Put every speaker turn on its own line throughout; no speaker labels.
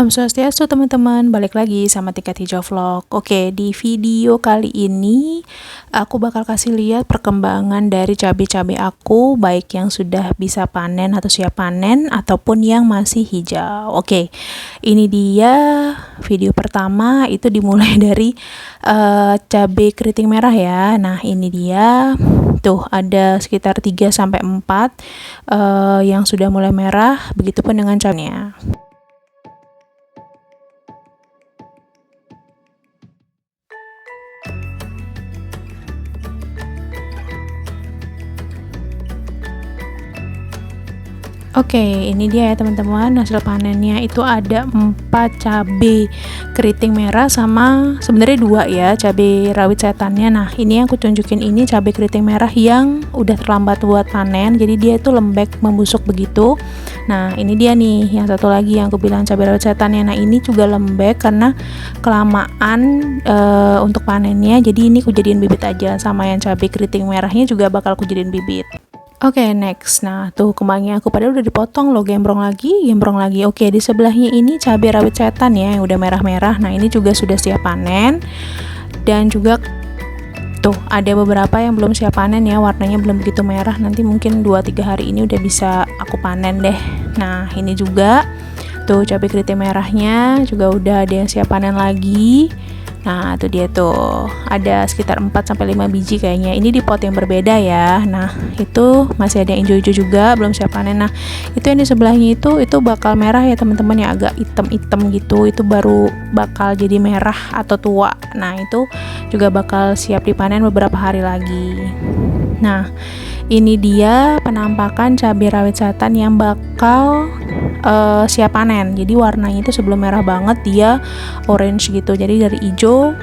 Om Swastiastu teman-teman, balik lagi sama Tika Hijau Vlog. Oke, di video kali ini aku bakal kasih lihat perkembangan dari cabai-cabai aku, baik yang sudah bisa panen atau siap panen ataupun yang masih hijau. Oke, ini dia video pertama, itu dimulai dari cabai keriting merah ya. Nah, ini dia. Tuh, ada sekitar 3-4 yang sudah mulai merah, begitupun dengan cabainya. Oke, ini dia ya teman-teman, hasil panennya itu ada 4 cabai keriting merah sama sebenarnya 2 ya, cabai rawit setannya. Nah, ini yang aku tunjukin ini cabai keriting merah yang udah terlambat buat panen, jadi dia itu lembek membusuk begitu. Nah, ini dia nih, yang satu lagi yang aku bilang cabai rawit setannya. Nah, ini juga lembek karena kelamaan untuk panennya, jadi ini aku jadiin bibit aja. Sama yang cabai keriting merahnya juga bakal aku jadiin bibit. Oke, next. Nah, tuh kembangnya aku padahal udah dipotong loh, gembrong lagi. Oke, di sebelahnya ini cabai rawit setan ya, yang udah merah-merah. Nah, ini juga sudah siap panen. Dan juga tuh ada beberapa yang belum siap panen ya, warnanya belum begitu merah. Nanti mungkin 2-3 hari ini udah bisa aku panen deh. Nah, ini juga tuh cabai keriting merahnya juga udah ada yang siap panen lagi. Nah, itu dia tuh. Ada sekitar 4-5 biji kayaknya. Ini di pot yang berbeda ya. Nah, itu masih ada yang hijau-hijau juga, belum siap panen. Nah, itu yang di sebelahnya itu bakal merah ya, teman-teman, ya, agak hitam-hitam gitu. Itu baru bakal jadi merah atau tua. Nah, itu juga bakal siap dipanen beberapa hari lagi. Nah, ini dia penampakan cabai rawit setan yang bakal siap panen. Jadi warnanya itu sebelum merah banget dia orange gitu. Jadi dari hijau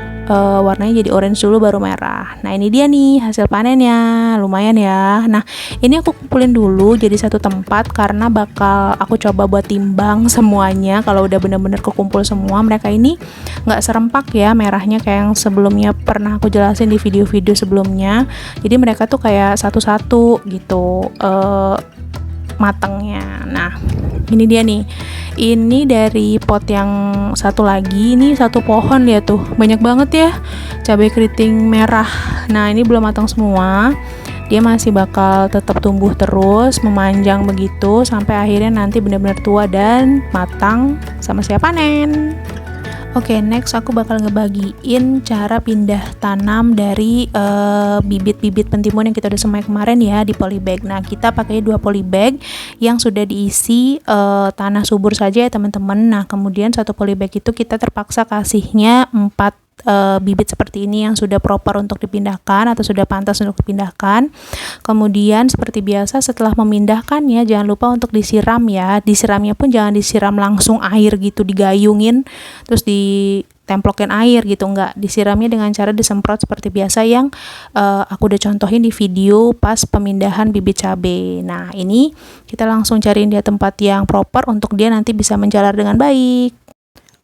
warnanya jadi orange dulu baru merah. Nah, ini dia nih hasil panennya, lumayan ya. Nah, ini aku kumpulin dulu jadi satu tempat karena bakal aku coba buat timbang semuanya. Kalau udah bener-bener kekumpul semua, mereka ini nggak serempak ya merahnya kayak yang sebelumnya pernah aku jelasin di video-video sebelumnya. Jadi mereka tuh kayak satu-satu gitu matangnya. Nah, ini dia nih. Ini dari pot yang satu lagi, ini satu pohon ya tuh. Banyak banget ya cabai keriting merah. Nah, ini belum matang semua. Dia masih bakal tetap tumbuh terus, memanjang begitu sampai akhirnya nanti benar-benar tua dan matang sama siap panen. Oke, next aku bakal ngebagiin cara pindah tanam dari bibit-bibit pentimun yang kita udah semai kemarin ya di polybag. Nah, kita pakai 2 polybag yang sudah diisi tanah subur saja ya teman-teman. Nah, kemudian satu polybag itu kita terpaksa kasihnya 4 bibit seperti ini yang sudah proper untuk dipindahkan atau sudah pantas untuk dipindahkan. Kemudian seperti biasa setelah memindahkannya jangan lupa untuk disiram ya. Disiramnya pun jangan disiram langsung air gitu, digayungin terus ditemplokin air gitu, enggak. Disiramnya dengan cara disemprot seperti biasa yang aku udah contohin di video pas pemindahan bibit cabai. Nah, ini kita langsung cariin dia tempat yang proper untuk dia nanti bisa menjalar dengan baik.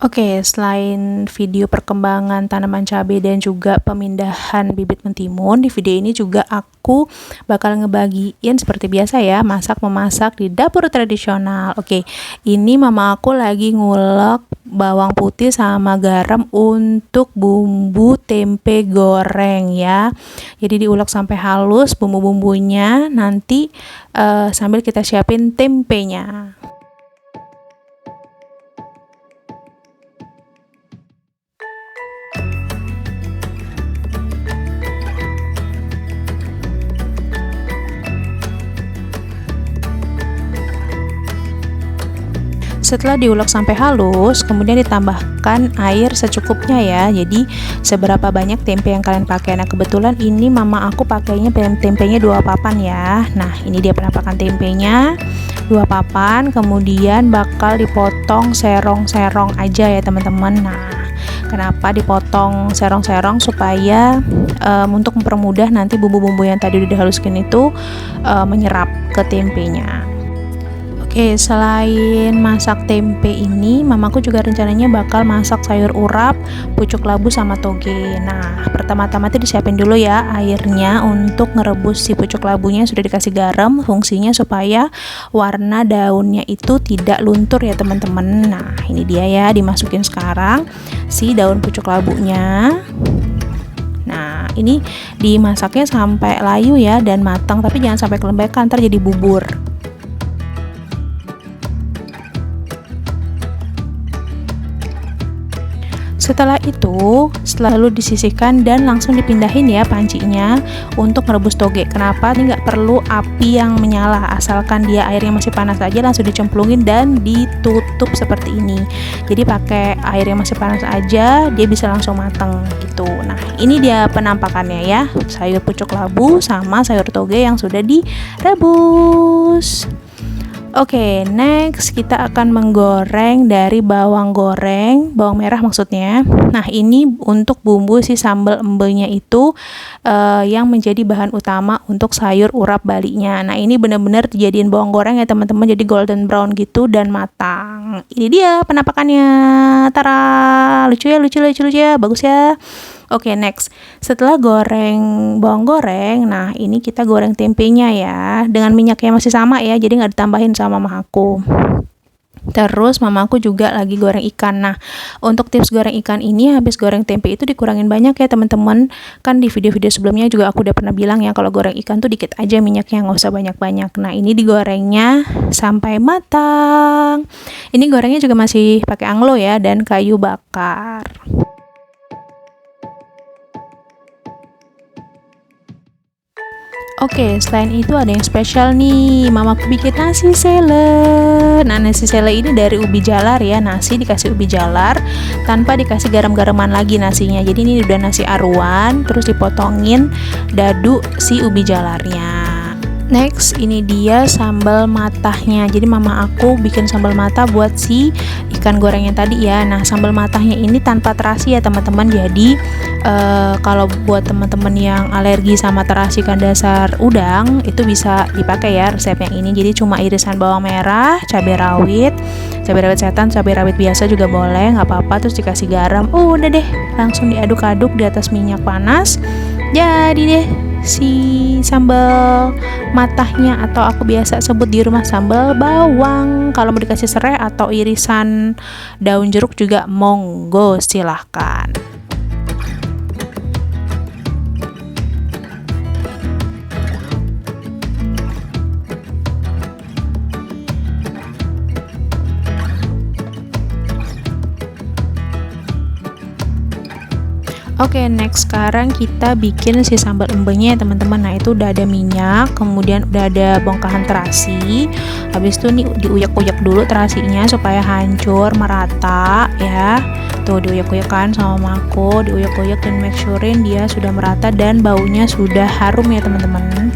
Oke, selain video perkembangan tanaman cabai dan juga pemindahan bibit mentimun, di video ini juga aku bakal ngebagiin seperti biasa ya, masak-memasak di dapur tradisional. Oke, ini mama aku lagi ngulek bawang putih sama garam untuk bumbu tempe goreng ya. Jadi diulek sampai halus bumbu-bumbunya, nanti sambil kita siapin tempenya. Setelah diulek sampai halus, kemudian ditambahkan air secukupnya ya. Jadi seberapa banyak tempe yang kalian pakai. Nah, kebetulan ini mama aku pakainya tempenya 2 papan ya. Nah, ini dia penampakan tempenya 2 papan. Kemudian bakal dipotong serong-serong aja ya teman-teman. Nah, kenapa dipotong serong-serong? Supaya untuk mempermudah nanti bumbu-bumbu yang tadi udah dihaluskan itu menyerap ke tempenya. Oke, selain masak tempe ini, mamaku juga rencananya bakal masak sayur urap, pucuk labu sama toge. Nah, pertama-tama tuh disiapin dulu ya airnya untuk ngerebus si pucuk labunya, sudah dikasih garam, fungsinya supaya warna daunnya itu tidak luntur ya teman-teman. Nah, ini dia ya, dimasukin sekarang si daun pucuk labunya. Nah, ini dimasaknya sampai layu ya dan matang, tapi jangan sampai kelembekan, ntar jadi bubur. Setelah itu, lalu disisihkan dan langsung dipindahin ya pancinya untuk merebus toge. Kenapa? Ini nggak perlu api yang menyala, asalkan dia airnya masih panas aja langsung dicemplungin dan ditutup seperti ini. Jadi pakai air yang masih panas aja, dia bisa langsung mateng gitu. Nah, ini dia penampakannya ya, sayur pucuk labu sama sayur toge yang sudah direbus. Oke, next kita akan menggoreng dari bawang merah maksudnya. Nah, ini untuk bumbu si sambal embenya itu yang menjadi bahan utama untuk sayur urap Balinya. Nah, ini benar-benar dijadiin bawang goreng ya teman-teman, jadi golden brown gitu dan matang. Ini dia penampakannya. Tara, lucu ya, bagus ya. Oke, next. Setelah goreng bawang goreng, nah ini kita goreng tempenya ya. Dengan minyaknya masih sama ya, jadi nggak ditambahin sama mama aku. Terus mamaku juga lagi goreng ikan. Nah, untuk tips goreng ikan ini, habis goreng tempe itu dikurangin banyak ya teman-teman. Kan di video-video sebelumnya juga aku udah pernah bilang ya, kalau goreng ikan tuh dikit aja minyaknya, nggak usah banyak-banyak. Nah, ini digorengnya sampai matang. Ini gorengnya juga masih pakai anglo ya dan kayu bakar. Oke, selain itu ada yang spesial nih, mamaku bikin nasi sele. Nah, nasi sele ini dari ubi jalar ya, nasi dikasih ubi jalar tanpa dikasih garam-garaman lagi nasinya. Jadi ini udah nasi aruan, terus dipotongin dadu si ubi jalarnya. Next, ini dia sambal matahnya. Jadi mama aku bikin sambal mata buat si ikan goreng yang tadi ya. Nah, sambal matahnya ini tanpa terasi ya teman-teman. Jadi kalau buat teman-teman yang alergi sama terasi ikan dasar udang, itu bisa dipakai ya resep yang ini. Jadi cuma irisan bawang merah, cabai rawit setan, cabai rawit biasa juga boleh, nggak apa-apa. Terus dikasih garam. Udah deh, langsung diaduk-aduk di atas minyak panas. Jadi deh si sambal matahnya, atau aku biasa sebut di rumah sambal bawang. Kalau mau dikasih serai atau irisan daun jeruk juga monggo, silahkan. Oke, next sekarang kita bikin si sambal embenya ya teman-teman. Nah, itu udah ada minyak, kemudian udah ada bongkahan terasi. Habis itu nih diuyak-uyak dulu terasinya supaya hancur merata ya. Tuh diuyak-uyak kan sama mamaku, diuyak-uyak dan make surein dia sudah merata dan baunya sudah harum ya teman-teman.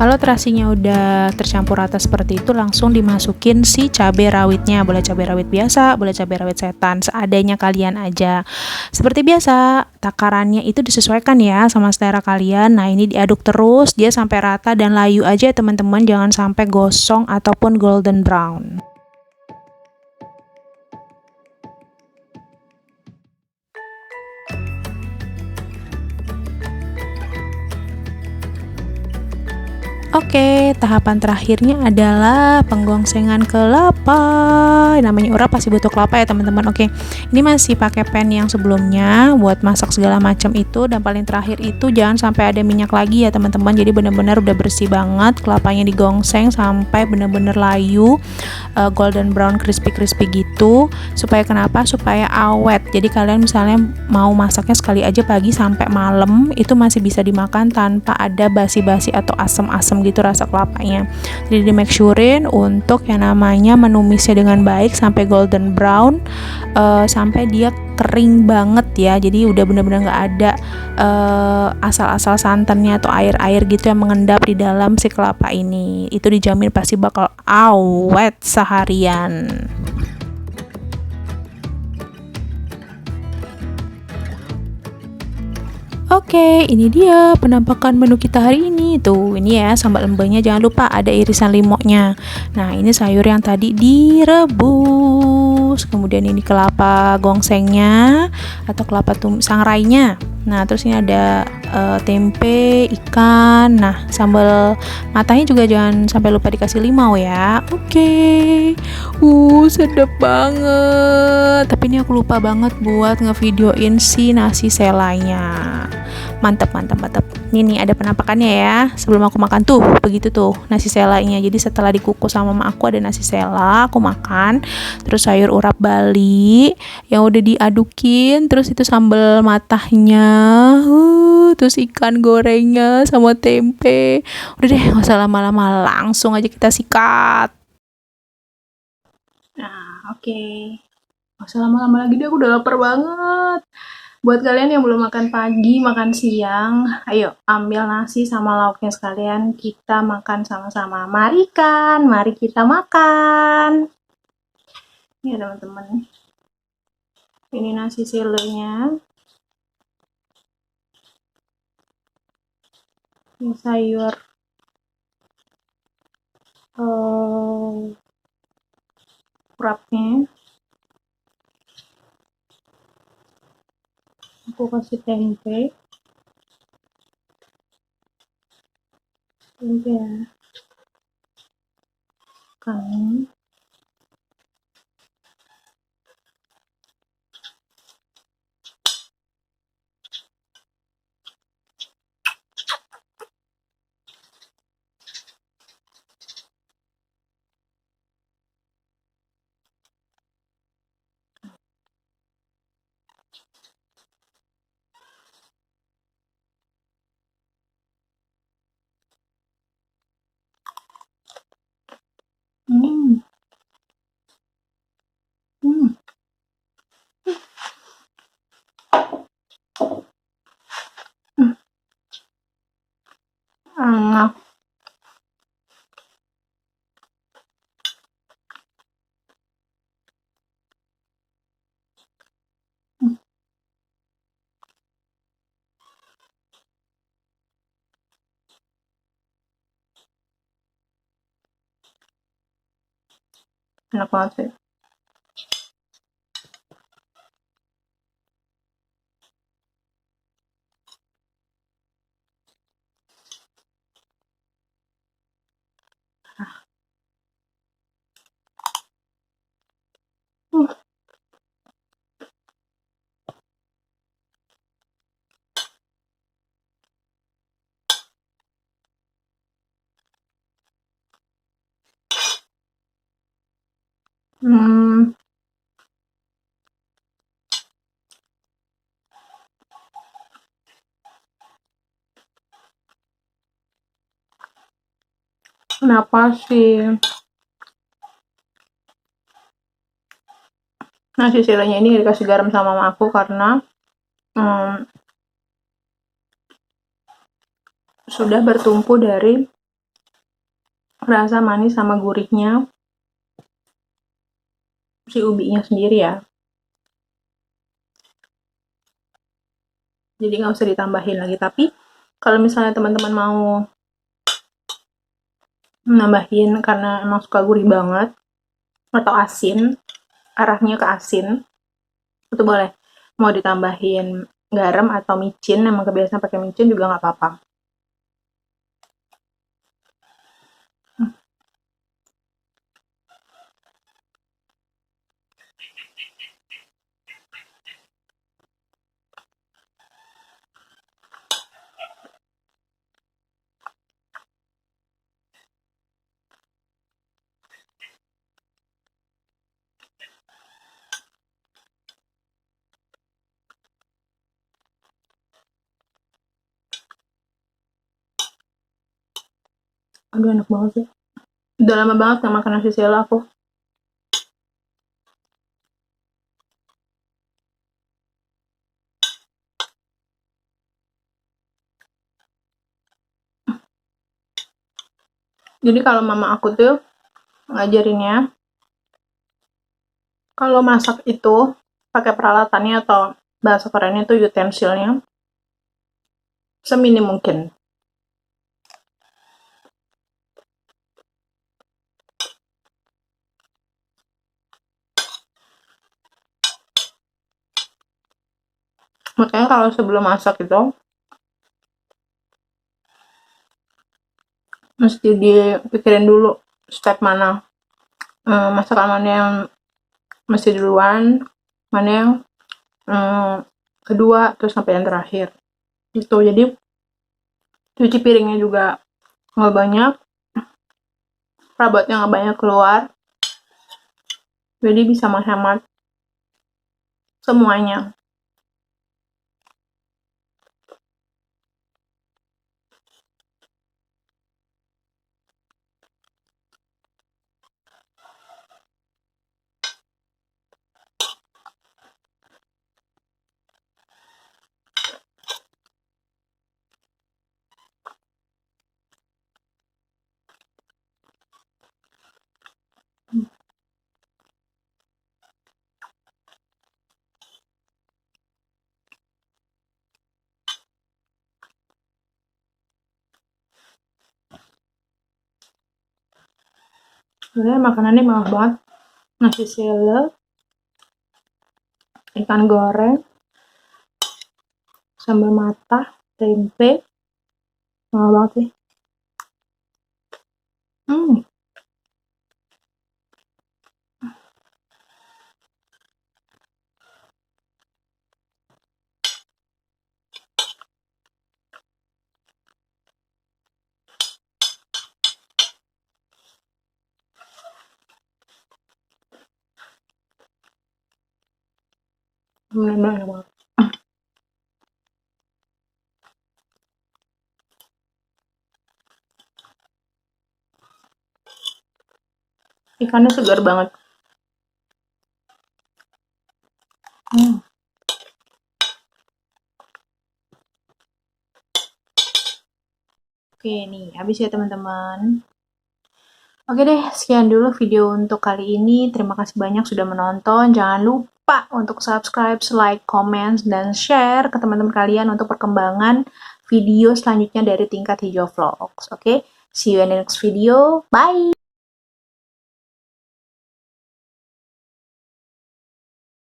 Kalau terasinya udah tercampur rata seperti itu, langsung dimasukin si cabai rawitnya. Boleh cabai rawit biasa, boleh cabai rawit setan, seadanya kalian aja. Seperti biasa, takarannya itu disesuaikan ya sama selera kalian. Nah, ini diaduk terus, dia sampai rata dan layu aja teman-teman, jangan sampai gosong ataupun golden brown. Oke, tahapan terakhirnya adalah penggongsengan kelapa. Namanya urap pasti butuh kelapa ya teman-teman. Oke, ini masih pakai pan yang sebelumnya buat masak segala macam itu. Dan paling terakhir itu jangan sampai ada minyak lagi ya teman-teman. Jadi benar-benar udah bersih banget. Kelapanya digongseng sampai benar-benar layu, golden brown, crispy gitu. Supaya kenapa? Supaya awet. Jadi kalian misalnya mau masaknya sekali aja pagi sampai malam, itu masih bisa dimakan tanpa ada basi-basi atau asam-asam gitu rasa kelapanya. Jadi di make surein untuk yang namanya menumisnya dengan baik sampai golden brown, sampai dia kering banget ya. Jadi udah bener-bener nggak ada asal-asal santannya atau air-air gitu yang mengendap di dalam si kelapa ini. Itu dijamin pasti bakal awet seharian. Oke, ini dia penampakan menu kita hari ini. Tuh, ini ya sambal lembenya, jangan lupa ada irisan limoknya. Nah, ini sayur yang tadi direbus. Kemudian ini kelapa gongsengnya atau kelapa sangrainya. Nah, terus ini ada tempe, ikan. Nah, sambal matanya juga jangan sampai lupa dikasih limau ya. Oke. Sedap banget. Tapi ini aku lupa banget buat ngevideoin si nasi selainya. Mantap, mantap, mantap. Ini nih ada penampakannya ya. Sebelum aku makan tuh, begitu tuh nasi selainya. Jadi setelah dikukus sama mama aku ada nasi sela, aku makan. Terus sayur urap Bali yang udah diadukin, terus itu sambal matahnya. Terus ikan gorengnya sama tempe. Udah deh, nggak usah lama-lama, langsung aja kita sikat. Nah, oke. Nggak usah lama-lama lagi deh, aku udah lapar banget. Buat kalian yang belum makan pagi, makan siang, ayo ambil nasi sama lauknya sekalian, kita makan sama-sama. Mari kan, mari kita makan. Ya teman-teman, ini nasi silenya. Ini sayur urapnya. Aku kasih tempe ya, kan. Hmm. Hmm. Hmm. Enak. Hmm. Enak banget sih. Hmm. Hmm. Kenapa sih nasi silenya ini dikasih garam sama mama aku? Karena sudah bertumpu dari rasa manis sama gurihnya si ubinya sendiri ya. Jadi nggak usah ditambahin lagi. Tapi kalau misalnya teman-teman mau nambahin karena emang suka gurih banget atau asin, arahnya ke asin, itu boleh. Mau ditambahin garam atau micin, emang kebiasaan pakai micin juga nggak apa-apa. Aduh, enak banget sih. Udah lama banget gak makan nasi sela aku. Jadi kalau mama aku tuh ngajarinnya, kalau masak itu pakai peralatannya atau bahasa kerennya tuh utensilnya, seminim mungkin. Makanya kalau sebelum masak itu mesti dipikirin dulu step mana, masakan mana yang mesti duluan, mana yang kedua, terus sampai yang terakhir gitu. Jadi cuci piringnya juga nggak banyak, perabotnya nggak banyak keluar, jadi bisa menghemat semuanya. Sebenarnya makanannya mewah banget, nasi sele, ikan goreng, sambal matah, tempe, mewah banget sih. Bener-bener enak banget. Ikannya segar banget. Oke nih, habis ya teman-teman. Oke deh, sekian dulu video untuk kali ini. Terima kasih banyak sudah menonton. Jangan lupa untuk subscribe, like, comment, dan share ke teman-teman kalian untuk perkembangan video selanjutnya dari Tingkat Hijau Vlogs. Oke, see you in the next video. Bye!